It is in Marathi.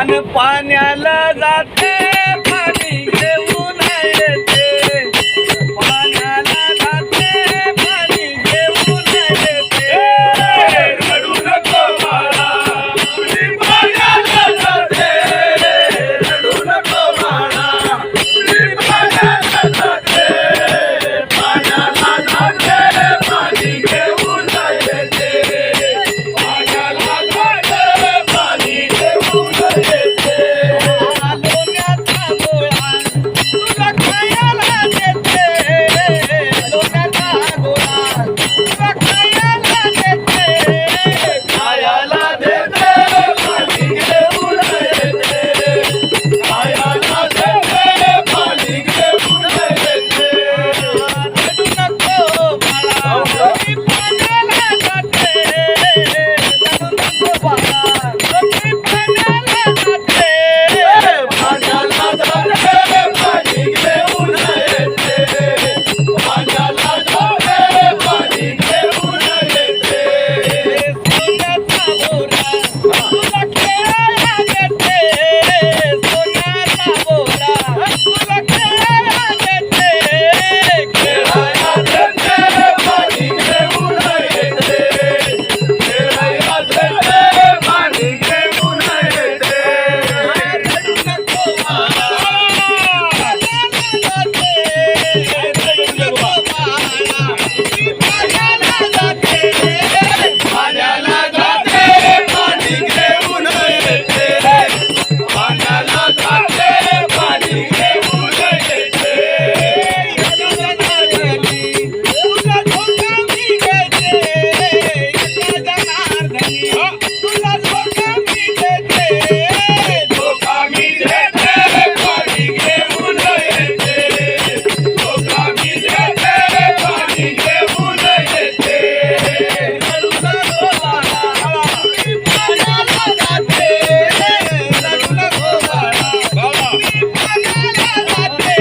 अन पाण्याला जाते पाणी घेऊन येते, पाण्याला जाते पाणी घेऊन येते. रडू नको बाळा, तुझी पाण्याला जाते. रडू नको बाळा, तुझी पाण्याला जाते. पाण्याला जाते पाणी घेऊन येते, पाण्याला जाते पाणी घेऊन येते. लोण्याचा गोळा तुला खायला देते, लोण्याचा गोळा तुला खायला देते. खायला देते पाणी घेऊन येते, खायला देते पाणी घेऊन येते. रडू नको बाळा, मी पाण्याला जाते. रडू नको बाळा, मी पाण्याला जाते. पाण्याला जाते पाणी घेऊन येते, पाण्याला जाते पाणी घेऊन येते. सोन्याचा बोरा तुला खेळायला देते, सोन्याचा बोरा तुला खेळायला देते. खेळायला देते पाणी घेऊन येते, खेळायला देते पाणी घेऊन येते. रडू नको बाळा, पाण्याला जाते. रडू नको बाळा, मी पाण्याला जाते. पाण्याला जाते पाणी घेऊन येते, पाण्याला जाते पाणी घेऊन येते. तुला धोका मी देते, जनार्दनी तुला धोका मी देते. धोका मी देते पाणी घेऊन येते, धोका मी देते पाणी घेऊन येते. रडू नको बाळा, मी पाण्याला जाते. रडू नको बाळा, मी पाण्याला जाते.